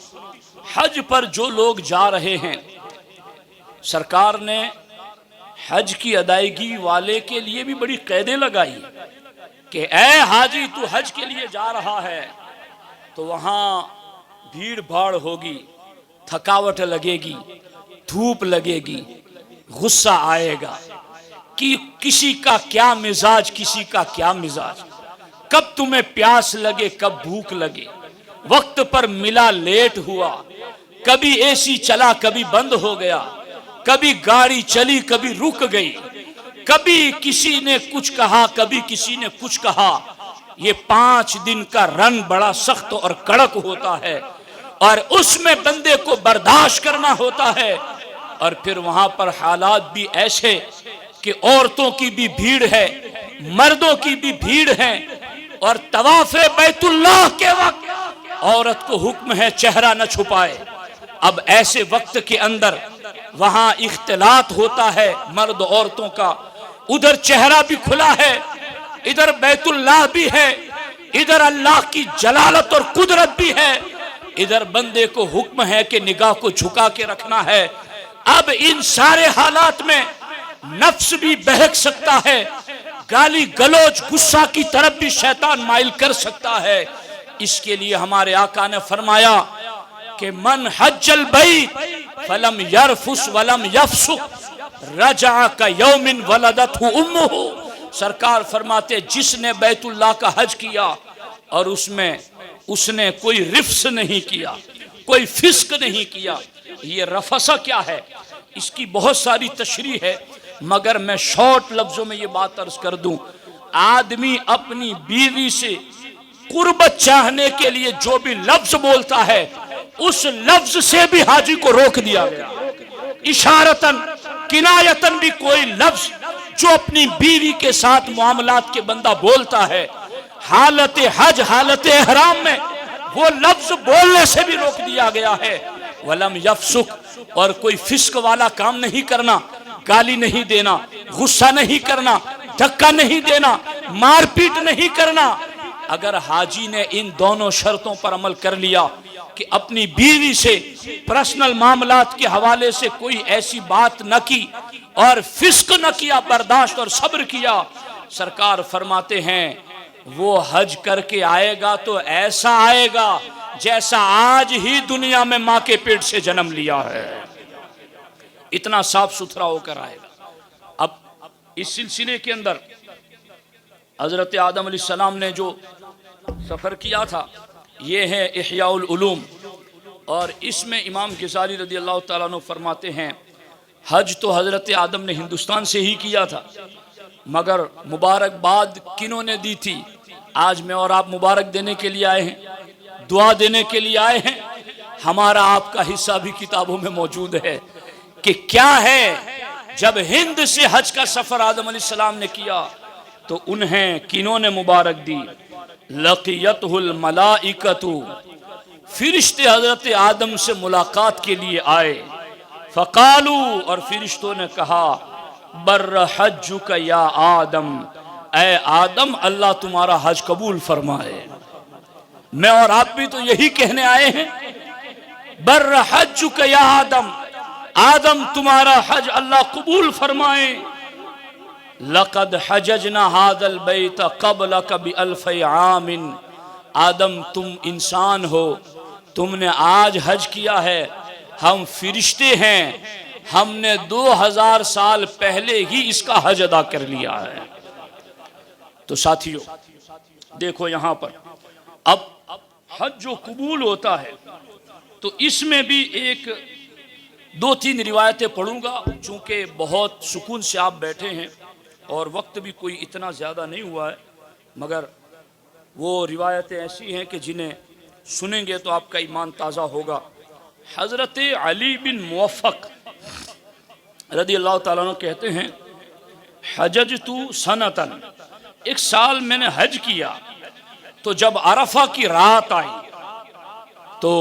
حج پر جو لوگ جا رہے ہیں، سرکار نے حج کی ادائیگی والے کے لیے بھی بڑی قیدیں لگائی کہ اے حاجی تو حج کے لیے جا رہا ہے تو وہاں بھیڑ بھاڑ ہوگی، تھکاوٹ لگے گی، دھوپ لگے گی، غصہ آئے گا کہ کسی کا کیا مزاج، کسی کا کیا مزاج، کب تمہیں پیاس لگے کب بھوک لگے، وقت پر ملا لیٹ ہوا، کبھی اے سی چلا کبھی بند ہو گیا، کبھی گاڑی چلی کبھی رک گئی، کبھی کسی نے کچھ کہا کبھی کسی نے کچھ کہا۔ یہ 5 دن کا رن بڑا سخت اور کڑک ہوتا ہے، اور اس میں بندے کو برداشت کرنا ہوتا ہے۔ اور پھر وہاں پر حالات بھی ایسے کہ عورتوں کی بھی بھیڑ ہے، مردوں کی بھی بھیڑ ہے، اور طواف بیت اللہ کے وقت عورت کو حکم ہے چہرہ نہ چھپائے۔ اب ایسے وقت کے اندر وہاں اختلاط ہوتا ہے مرد عورتوں کا، ادھر چہرہ بھی کھلا ہے، ادھر بیت اللہ بھی ہے، ادھر اللہ کی جلالت اور قدرت بھی ہے، ادھر بندے کو حکم ہے کہ نگاہ کو جھکا کے رکھنا ہے۔ اب ان سارے حالات میں نفس بھی بہک سکتا ہے، گالی گلوچ غصہ کی طرف بھی شیطان مائل کر سکتا ہے۔ اس کے لیے ہمارے آقا نے فرمایا کہ من حج البیت فلم یرفس ولم یفسق رجع کیوم ولدتہ امہ۔ سرکار فرماتے جس نے بیت اللہ کا حج کیا اور اس نے کوئی رفس نہیں کیا، کوئی فسق نہیں کیا۔ یہ رفسہ کیا ہے؟ اس کی بہت ساری تشریح ہے، مگر میں شارٹ لفظوں میں یہ بات عرض کر دوں، آدمی اپنی بیوی سے قربت چاہنے کے لیے جو بھی لفظ بولتا ہے، اس لفظ سے بھی حاجی کو روک دیا گیا۔ اشارتاً کنایتاً بھی کوئی لفظ جو اپنی بیوی کے ساتھ معاملات کے بندہ بولتا ہے، حالت حج حالت احرام میں وہ لفظ بولنے سے بھی روک دیا گیا ہے۔ ولم یفسق، اور کوئی فسق والا کام نہیں کرنا، گالی نہیں دینا، غصہ نہیں کرنا، دھکا نہیں دینا، مار پیٹ نہیں کرنا۔ اگر حاجی نے ان دونوں شرطوں پر عمل کر لیا کہ اپنی بیوی سے پرسنل معاملات کے حوالے سے کوئی ایسی بات نہ کی اور فسق نہ کیا، برداشت اور صبر کیا، سرکار فرماتے ہیں وہ حج کر کے آئے گا تو ایسا آئے گا جیسا آج ہی دنیا میں ماں کے پیٹ سے جنم لیا ہے، اتنا صاف ستھرا ہو کر آئے گا۔ اب اس سلسلے کے اندر حضرت آدم علیہ السلام نے جو سفر کیا تھا یہ ہے احیاء العلوم، اور اس میں امام غزالی رضی اللہ تعالیٰ عنہ فرماتے ہیں حج تو حضرت آدم نے ہندوستان سے ہی کیا تھا، مگر مبارکباد کنہوں نے دی تھی؟ آج میں اور آپ مبارک دینے کے لیے آئے ہیں، دعا دینے کے لیے آئے ہیں۔ ہمارا آپ کا حصہ بھی کتابوں میں موجود ہے کہ کیا ہے جب ہند سے حج کا سفر آدم علیہ السلام نے کیا تو انہیں کنہوں نے مبارک دی؟ لقیتہ الملائکۃ، فرشتے حضرت آدم سے ملاقات کے لیے آئے، فقالو، اور فرشتوں نے کہا بر حجک یا آدم، اے آدم اللہ تمہارا حج قبول فرمائے۔ میں اور آپ بھی تو یہی کہنے آئے ہیں، بر حجک یا آدم، آدم تمہارا حج اللہ قبول فرمائے۔ لقد حججنا هذا البيت قبلك بألف عام، آدم تم انسان ہو، تم نے آج حج کیا ہے، ہم فرشتے ہیں، ہم نے 2000 سال پہلے ہی اس کا حج ادا کر لیا ہے۔ تو ساتھیو دیکھو یہاں پر اب حج جو قبول ہوتا ہے تو اس میں بھی ایک دو تین روایتیں پڑھوں گا، چونکہ بہت سکون سے آپ بیٹھے ہیں اور وقت بھی کوئی اتنا زیادہ نہیں ہوا ہے، مگر وہ روایتیں ایسی ہیں کہ جنہیں سنیں گے تو آپ کا ایمان تازہ ہوگا۔ حضرت علی بن موفق رضی اللہ تعالیٰ عنہ کہتے ہیں حججت سنتاً، ایک سال میں نے حج کیا تو جب عرفہ کی رات آئی تو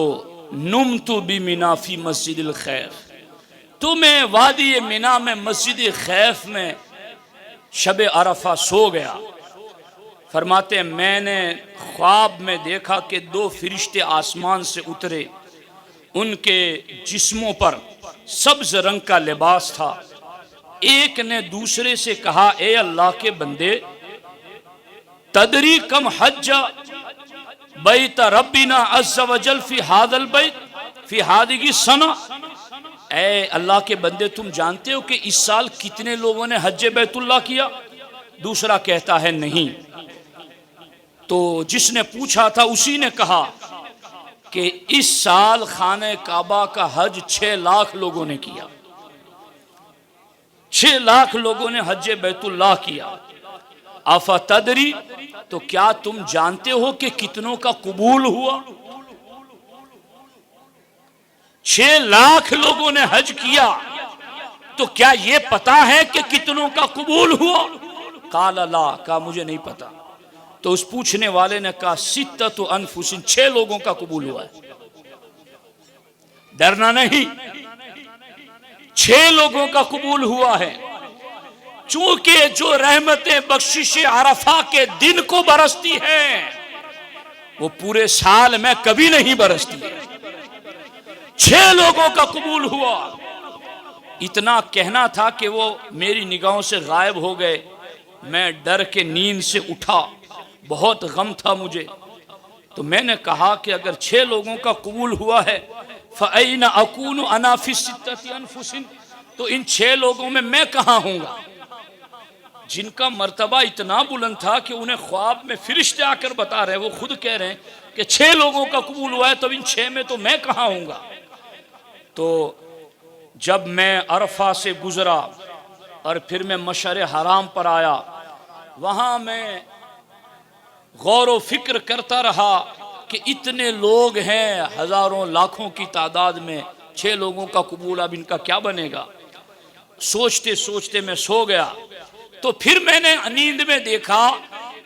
نمت بمنا فی مسجد الخیف، تو میں وادی منا میں مسجد خیف میں شب عرفہ سو گیا۔ فرماتے ہیں میں نے خواب میں دیکھا کہ 2 فرشتے آسمان سے اترے، ان کے جسموں پر سبز رنگ کا لباس تھا۔ ایک نے دوسرے سے کہا اے اللہ کے بندے، تدری کم حج بیت ربنا عز وجل فی هذا البیت فی هذه السنہ، اے اللہ کے بندے تم جانتے ہو کہ اس سال کتنے لوگوں نے حج بیت اللہ کیا؟ دوسرا کہتا ہے نہیں۔ تو جس نے پوچھا تھا اسی نے کہا کہ اس سال خانہ کعبہ کا حج 6 لاکھ لوگوں نے کیا، 6 لاکھ لوگوں نے حج بیت اللہ کیا۔ افتدری، تو کیا تم جانتے ہو کہ کتنوں کا قبول ہوا؟ 6 لاکھ لوگوں نے حج کیا تو کیا یہ پتا ہے کہ کتنوں کا قبول ہوا؟ قال لا، کہا مجھے نہیں پتا۔ تو اس پوچھنے والے نے کہا 6 انفس، 6 لوگوں کا قبول ہوا ہے، ڈرنا نہیں۔ 6 لوگوں کا قبول ہوا ہے، چونکہ جو رحمتیں بخشش عرفہ کے دن کو برستی ہیں وہ پورے سال میں کبھی نہیں برستی۔ 6 لوگوں کا قبول ہوا۔ اتنا کہنا تھا کہ وہ میری نگاہوں سے غائب ہو گئے، میں ڈر کے نیند سے اٹھا، بہت غم تھا مجھے، تو میں نے کہا کہ اگر 6 لوگوں کا قبول ہوا ہے فَأَيْنَ أَكُونُ أَنَا فِي السِّتَّةِ أَنفُسٍ، تو ان 6 لوگوں میں میں کہاں ہوں گا؟ جن کا مرتبہ اتنا بلند تھا کہ انہیں خواب میں فرشتے آ کر بتا رہے ہیں، وہ خود کہہ رہے ہیں کہ 6 لوگوں کا قبول ہوا ہے تو ان 6 میں تو میں کہاں ہوں گا؟ تو جب میں عرفہ سے گزرا اور پھر میں مشعر حرام پر آیا، وہاں میں غور و فکر کرتا رہا کہ اتنے لوگ ہیں، ہزاروں لاکھوں کی تعداد میں، 6 لوگوں کا قبول، اب ان کا کیا بنے گا؟ سوچتے سوچتے میں سو گیا۔ تو پھر میں نے نیند میں دیکھا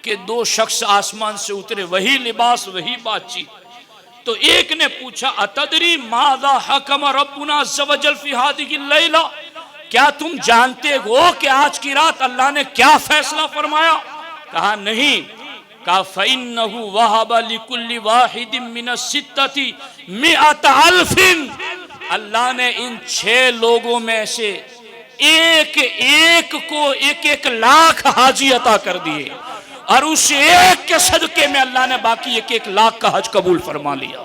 کہ 2 شخص آسمان سے اترے، وہی لباس وہی بات چیت۔ تو ایک نے پوچھا اتدری ماذا حکم ربنا عز وجل فی ہذہ اللیلہ، کیا تم جانتے ہو کہ آج کی رات اللہ نے کیا فیصلہ فرمایا؟ کہا نہیں۔ کہا فَإِنَّهُ وَهَبَ لِكُلِّ وَاحِدٍ مِّنَ السِّتَّةِ مِئَةَ أَلْفٍ، اللہ نے ان 6 لوگوں میں سے ایک ایک کو 1 لاکھ حاجی عطا کر دیے، اور اس ایک کے صدقے میں اللہ نے باقی 1 لاکھ کا حج قبول فرما لیا۔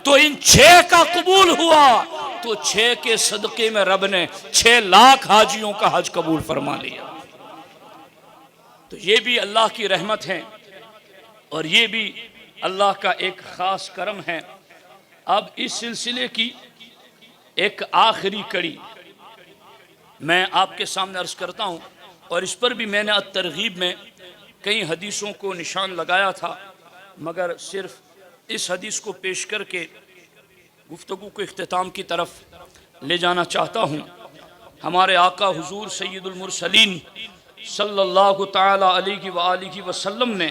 تو ان 6 کا قبول ہوا تو 6 کے صدقے میں رب نے 6 لاکھ حاجیوں کا حج قبول فرما لیا۔ تو یہ بھی اللہ کی رحمت ہے اور یہ بھی اللہ کا ایک خاص کرم ہے۔ اب اس سلسلے کی ایک آخری کڑی میں آپ کے سامنے عرض کرتا ہوں، اور اس پر بھی میں نے الترغیب میں کئی حدیثوں کو نشان لگایا تھا، مگر صرف اس حدیث کو پیش کر کے گفتگو کو اختتام کی طرف لے جانا چاہتا ہوں۔ ہمارے آقا حضور سید المرسلین صلی اللہ تعالی علیہ وآلہ وسلم نے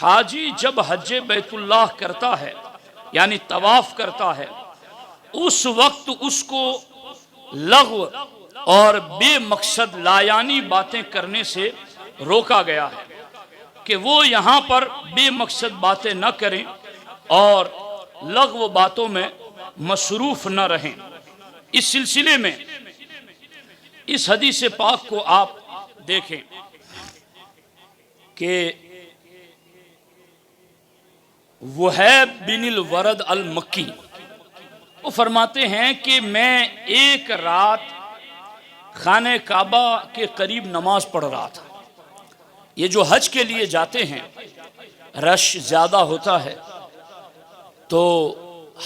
حاجی جب حج بیت اللہ کرتا ہے یعنی طواف کرتا ہے، اس وقت اس کو لغو اور بے مقصد لایانی باتیں کرنے سے روکا گیا ہے کہ وہ یہاں پر بے مقصد باتیں نہ کریں اور لغو باتوں میں مصروف نہ رہیں۔ اس سلسلے میں اس حدیث پاک کو آپ دیکھیں کہ وہیب بن الورد المکی وہ فرماتے ہیں کہ میں ایک رات خانہ کعبہ کے قریب نماز پڑھ رہا تھا۔ یہ جو حج کے لیے جاتے ہیں رش زیادہ ہوتا ہے، تو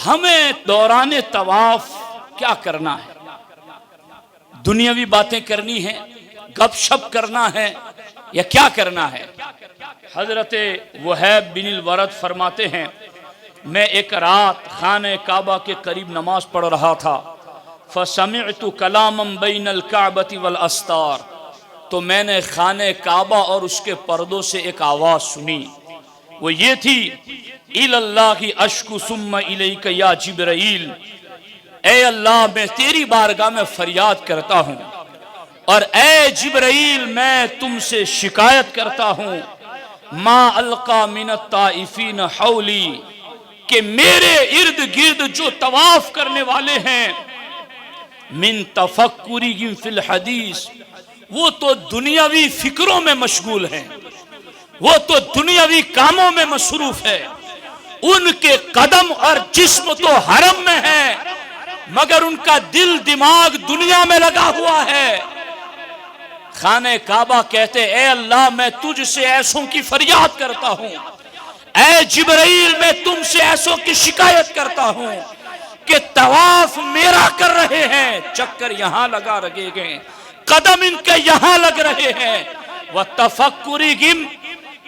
ہمیں دوران طواف کیا کرنا ہے؟ دنیاوی باتیں کرنی ہیں، گپ شپ کرنا ہے، یا کیا کرنا ہے؟ حضرت وہیب بن الورد فرماتے ہیں میں ایک رات خانہ کعبہ کے قریب نماز پڑھ رہا تھا، فسمعت کلاما بین الکعبۃ والاستار، تو میں نے خانہ کعبہ اور اس کے پردوں سے ایک آواز سنی، وہ یہ تھی الی اللہ اشکو ثم الیک یا جبرائیل، اے اللہ میں تیری بارگاہ میں فریاد کرتا ہوں، اور اے جبرائیل میں تم سے شکایت کرتا ہوں، ما القا من الطائفین حولی، کہ میرے ارد گرد جو طواف کرنے والے ہیں، من تفکرہم فی الحدیث، وہ تو دنیاوی فکروں میں مشغول ہیں، وہ تو دنیاوی کاموں میں مصروف ہے، ان کے قدم اور جسم تو حرم میں ہے مگر ان کا دل دماغ دنیا میں لگا ہوا ہے۔ خانہ کعبہ کہتے اے اللہ میں تجھ سے ایسوں کی فریاد کرتا ہوں، اے جبرائیل میں تم سے ایسوں کی شکایت کرتا ہوں کہ طواف میرا کر رہے ہیں، چکر یہاں لگا رہے گئے، قدم ان کے یہاں لگ رہے ہیں، وَتَفَكُّرِهِمْ،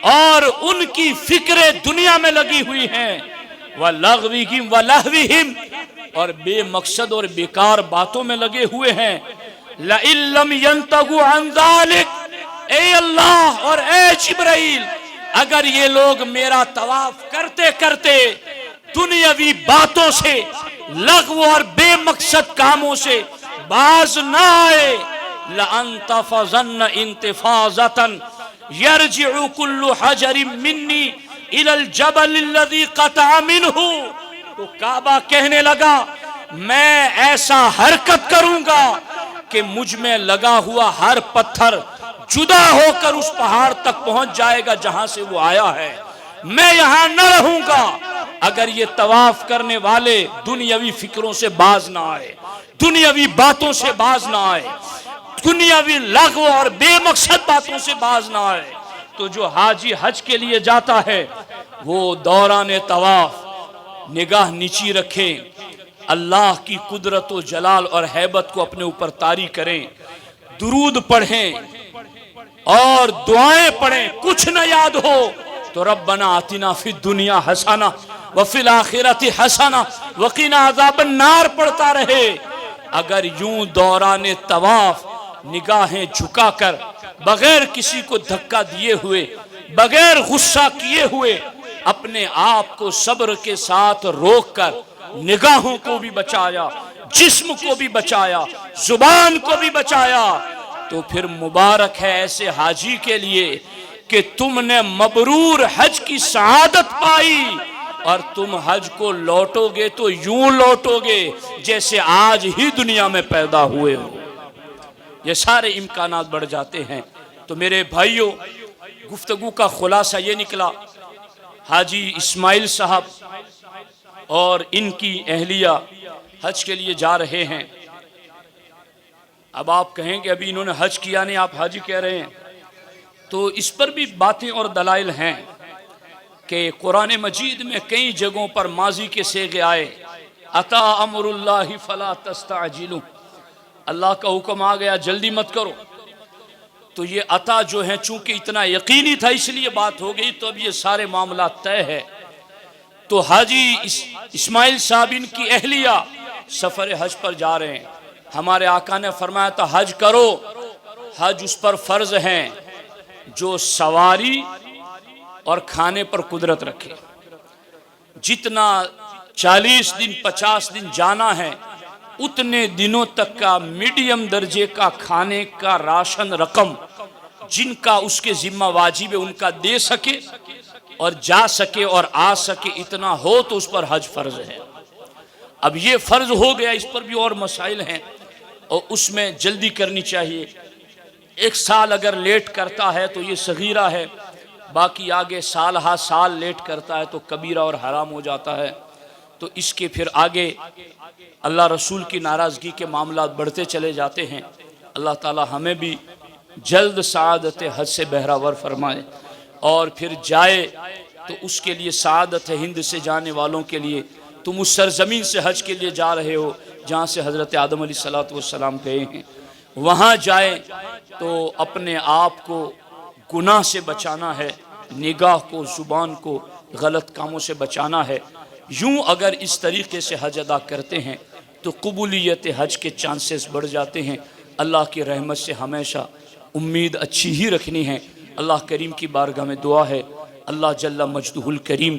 اور ان کی فکریں دنیا میں لگی ہوئی ہیں، وَلَغْوِهِمْ وَلَهْوِهِمْ، اور بے مقصد اور بیکار باتوں میں لگے ہوئے ہیں۔ لَإِن لَّمْ يَنْتَهُوا عَنْ ذَلِكَ، اے اللہ اور اے جبرائیل اگر یہ لوگ میرا طواف کرتے کرتے دنیاوی باتوں سے، لغو اور بے مقصد کاموں سے باز نہ آئے لَأَنْتَفَضَنَّ انتفاضَةً يَرْجِعُ كُلُّ حَجَرٍ مِّنِّي إِلَى الْجَبَلِ الَّذِي قَطَعَ مِنْهُ. تو کعبہ کہنے لگا میں ایسا حرکت کروں گا کہ مجھ میں لگا ہوا ہر پتھر جدا ہو کر اس پہاڑ تک پہنچ جائے گا جہاں سے وہ آیا ہے. میں یہاں نہ رہوں گا اگر یہ طواف کرنے والے دنیاوی فکروں سے باز نہ آئے، دنیاوی باتوں سے باز نہ آئے، دنیاوی لغو اور بے مقصد باتوں سے باز نہ آئے. تو جو حاجی حج کے لیے جاتا ہے وہ دوران طواف نگاہ نیچی رکھیں، اللہ کی قدرت و جلال اور ہیبت کو اپنے اوپر طاری کریں، درود پڑھیں اور دعائیں پڑھیں. کچھ نہ یاد ہو تو ربنا آتنا فی الدنیا حسنہ وفی الآخرۃ حسنہ وقنا عذاب النار پڑھتا رہے. اگر یوں دوران طواف نگاہیں جھکا کر بغیر کسی کو دھکا دیے ہوئے، بغیر غصہ کیے ہوئے اپنے آپ کو صبر کے ساتھ روک کر نگاہوں کو بھی بچایا، جسم کو بھی بچایا، زبان کو بھی بچایا، تو پھر مبارک ہے ایسے حاجی کے لیے کہ تم نے مبرور حج کی سعادت پائی اور تم حج کو لوٹو گے تو یوں لوٹو گے جیسے آج ہی دنیا میں پیدا ہوئے ہو. یہ سارے امکانات بڑھ جاتے ہیں. تو میرے بھائیوں، گفتگو کا خلاصہ یہ نکلا حاجی اسماعیل صاحب اور ان کی اہلیہ حج کے لیے جا رہے ہیں. اب آپ کہیں کہ ابھی انہوں نے حج کیا نہیں، آپ حاجی کہہ رہے ہیں، تو اس پر بھی باتیں اور دلائل ہیں کہ قرآن مجید میں کئی جگہوں پر ماضی کے صیغے آئے. اتا امر اللہ فلا تستعجلوا، اللہ کا حکم آ گیا جلدی مت کرو. تو یہ عطا جو ہے چونکہ اتنا یقینی تھا اس لیے بات ہو گئی، تو اب یہ سارے معاملات طے ہے. تو حاجی اسماعیل صاحب ان کی اہلیہ سفر حج پر جا رہے ہیں. ہمارے آقا نے فرمایا تھا حج کرو، حج اس پر فرض ہیں جو سواری اور کھانے پر قدرت رکھے. جتنا 40 دن 50 دن جانا ہے اتنے دنوں تک کا میڈیم درجے کا کھانے کا راشن رقم جن کا اس کے ذمہ واجب ہے ان کا دے سکے اور جا سکے اور آ سکے، اتنا ہو تو اس پر حج فرض ہے. اب یہ فرض ہو گیا، اس پر بھی اور مسائل ہیں اور اس میں جلدی کرنی چاہیے. 1 سال اگر لیٹ کرتا ہے تو یہ صغیرہ ہے، باقی آگے سال ہا سال لیٹ کرتا ہے تو کبیرہ اور حرام ہو جاتا ہے. تو اس کے پھر آگے اللہ رسول کی ناراضگی کے معاملات بڑھتے چلے جاتے ہیں. اللہ تعالی ہمیں بھی جلد سعادت حج سے بہراور فرمائے، اور پھر جائے تو اس کے لیے سعادت ہند سے جانے والوں کے لیے تم اس سرزمین سے حج کے لیے جا رہے ہو جہاں سے حضرت آدم علیہ السلام گئے ہیں. وہاں جائے تو اپنے آپ کو گناہ سے بچانا ہے، نگاہ کو، زبان کو غلط کاموں سے بچانا ہے. یوں اگر اس طریقے سے حج ادا کرتے ہیں تو قبولیت حج کے چانسز بڑھ جاتے ہیں. اللہ کی رحمت سے ہمیشہ امید اچھی ہی رکھنی ہے. اللہ کریم کی بارگاہ میں دعا ہے اللہ جل مجدہ الکریم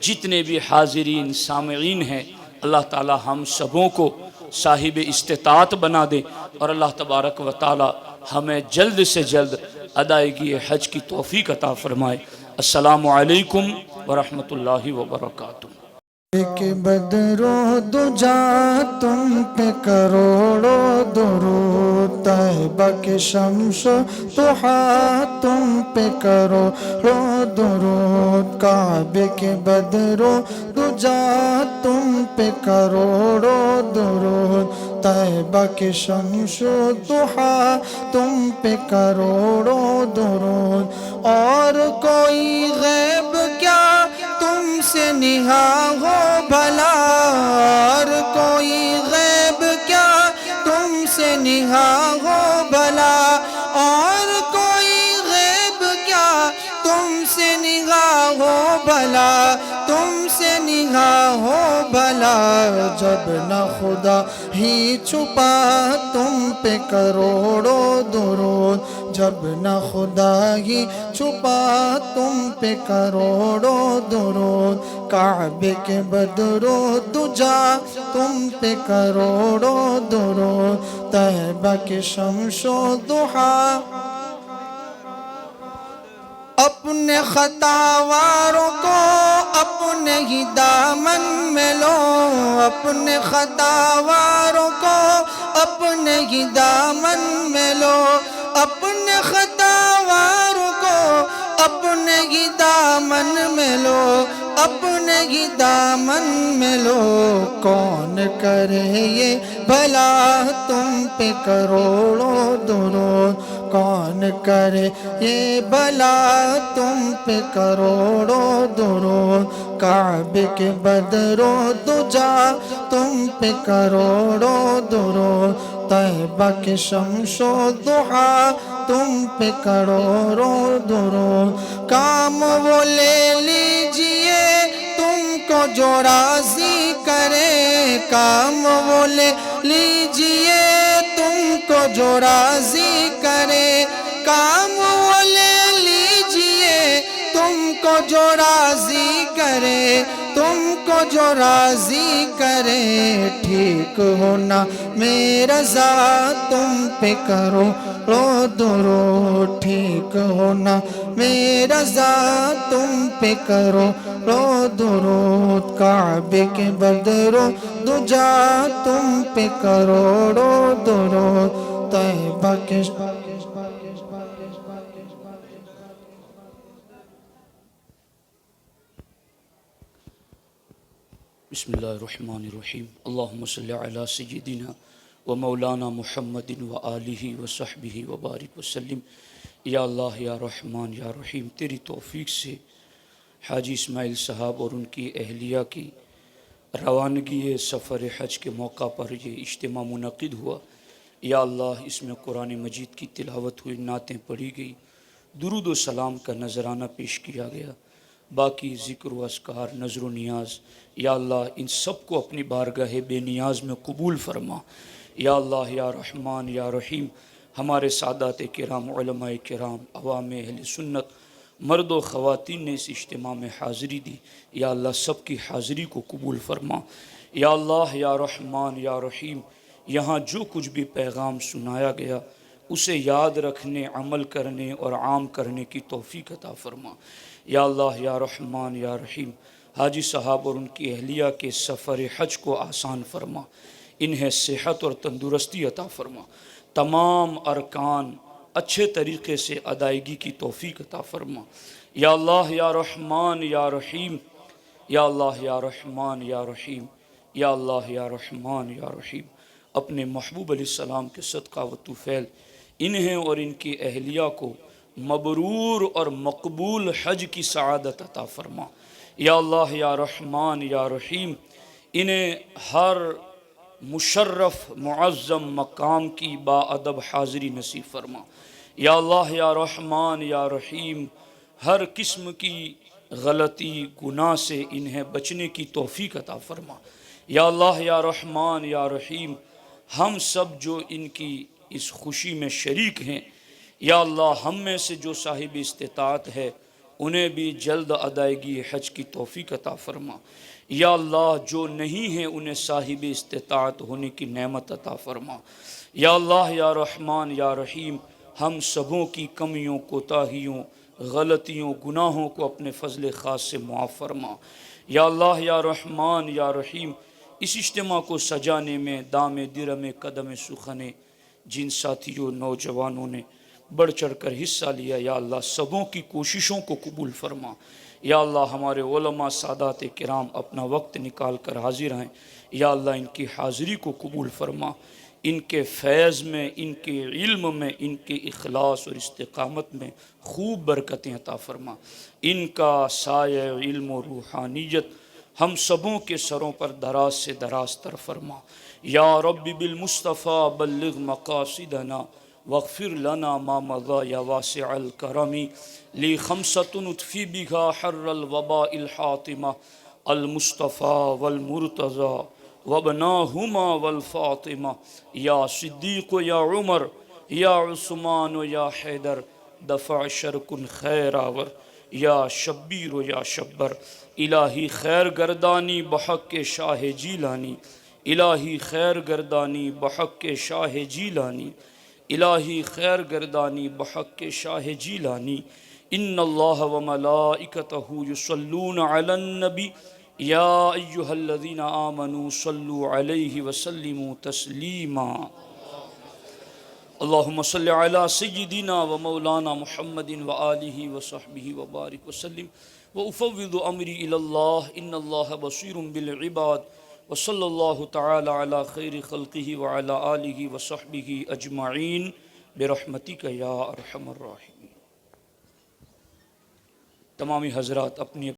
جتنے بھی حاضرین سامعین ہیں اللہ تعالی ہم سبوں کو صاحب استطاعت بنا دے، اور اللہ تبارک و تعالی ہمیں جلد سے جلد ادائیگی حج کی توفیق عطا فرمائے. السلام علیکم ورحمۃ اللہ وبرکاتہ. کہ بدرو دجا تم پہ کروڑوں درود، طیبہ کے شمس و ضحیٰ تم پہ کروڑوں درود، کعبے کے بدرو دجا تم پہ کروڑوں درود، طیبہ کے شمس و ضحیٰ تم پہ کروڑوں درود. اور کوئی غیب کیا تم سے نہاں ہو بھلا، اور کوئی غیب کیا تم سے نہاں ہو بھلا، اور کوئی غیب کیا تم سے نہاں ہو بھلا. تم سے نگاہ ہو بھلا جب نہ خدا ہی چھپا تم پہ کروڑوں درود جب نہ خدا ہی چھپا تم پہ کروڑوں درود کعبے کے بدرو دجا تم پہ کروڑوں درود طیبہ کے شمس و ضحیٰ اپنے خطاواروں کو اپنے ہی دامن میں لو اپنے خطاواروں کو اپنے ہی دامن میں لو اپنے خطاواروں کو اپنے ہی دامن میں لو اپنے ہی دامن میں لو کون کرے یہ بھلا تم پہ کروڑوں درود کون کرے یہ بھلا تم پہ کروڑوں درود کعبے کے بدرو دجا تم پہ کروڑوں درود طیبہ کے شمس و ضحیٰ تم پہ کروڑوں درود کام وہ لے لیجئے تم کو جو راضی کرے کام وہ لے لیجئے تم کو جو راضی کرے کام وہ لے لیجئے تم کو جو راضی کرے تم کو جو راضی کرے ٹھیک ہونا میرا ذات تم پہ کروڑوں درود ٹھیک ہونا میرا ذات تم پہ کروڑوں درود کعبے کے بدرو دجا تم پہ کروڑوں درود طیبہ کے بسم اللہ الرحمن الرحیم اللہم صلی علی سیدنا و مولانا محمد و آلہ و صحبہ و بارک وسلم یا اللہ یا رحمان یا رحیم تیری توفیق سے حاجی اسماعیل صاحب اور ان کی اہلیہ کی روانگی سفر حج کے موقع پر یہ اجتماع منعقد ہوا یا اللہ اس میں قرآن مجید کی تلاوت ہوئی نعتیں پڑھی گئی درود و سلام کا نذرانہ پیش کیا گیا باقی ذکر و اذکار نظر و نیاز یا اللہ ان سب کو اپنی بارگاہ بے نیاز میں قبول فرما یا اللہ یا رحمان یا رحیم ہمارے سادات کرام علماء کرام عوام اہل سنت مرد و خواتین نے اس اجتماع میں حاضری دی یا اللہ سب کی حاضری کو قبول فرما یا اللہ یا رحمان یا رحیم یہاں جو کچھ بھی پیغام سنایا گیا اسے یاد رکھنے عمل کرنے اور عام کرنے کی توفیق عطا فرما یا اللہ یا رحمان یا رحیم حاجی صاحب اور ان کی اہلیہ کے سفر حج کو آسان فرما انہیں صحت اور تندرستی عطا فرما تمام ارکان اچھے طریقے سے ادائیگی کی توفیق عطا فرما یا اللہ یا رحمان یا رحیم یا اللہ یا رحمان یا رحیم یا اللہ یا رحمان یا رحیم اپنے محبوب علیہ السلام کے صدقہ و طفیل انہیں اور ان کی اہلیہ کو مبرور اور مقبول حج کی سعادت عطا فرما یا اللہ یا رحمان یا رحیم انہیں ہر مشرف معظم مقام کی با ادب حاضری نصیب فرما یا اللہ یا رحمان یا رحیم ہر قسم کی غلطی گناہ سے انہیں بچنے کی توفیق عطا فرما یا اللہ یا رحمان یا رحیم ہم سب جو ان کی اس خوشی میں شریک ہیں یا اللہ ہم میں سے جو صاحب استطاعت ہے انہیں بھی جلد ادائیگی حج کی توفیق عطا فرما یا اللہ جو نہیں ہیں انہیں صاحب استطاعت ہونے کی نعمت عطا فرما یا اللہ یا رحمان یا رحیم ہم سبوں کی کمیوں کوتاہیوں غلطیوں گناہوں کو اپنے فضل خاص سے معاف فرما یا اللہ یا رحمان یا رحیم اس اجتماع کو سجانے میں دام درم قدم سخنے جن ساتھیوں نوجوانوں نے بڑھ چڑھ کر حصہ لیا یا اللہ سبوں کی کوششوں کو قبول فرما یا اللہ ہمارے علماء سادات کرام اپنا وقت نکال کر حاضر ہیں یا اللہ ان کی حاضری کو قبول فرما ان کے فیض میں ان کے علم میں ان کے اخلاص اور استقامت میں خوب برکتیں عطا فرما ان کا سایہ علم و روحانیت ہم سبوں کے سروں پر دراز سے دراز تر فرما یا رب بالمصطفیٰ بلغ مقاصدنا واغفر لنا ما مضى يا واسع الكرم لي خمسة نطفي بها حر الوباء الحاطمة المصطفى والمرتضى وابناهما والفاطمة يا صديق يا عمر يا عثمان يا حيدر دفع شرك خير آور یا شبیر و یا شبر الہی خیر گردانی بحق شاہ جیلانی الہی خیر گردانی بحق شاہ جیلانی الہی خیر گردانی بحق شاہ جیلانی ان اللہ و ملائکتہ یصلون علی النبی یا ایہا الذین آمنوا صلوا علیہ وسلموا تسلیما اللہم صلی علی سیدنا و مولانا محمد و آلہ و صحبہ و بارک وسلم و افوض امری الاللہ ان اللہ بصیر بالعباد و صلی اللہ تعالی علی خیر خلقہ و علی آلہ و صحبہ اجمعین برحمتک یا ارحم الراحمین۔ تمامی حضرات اپنی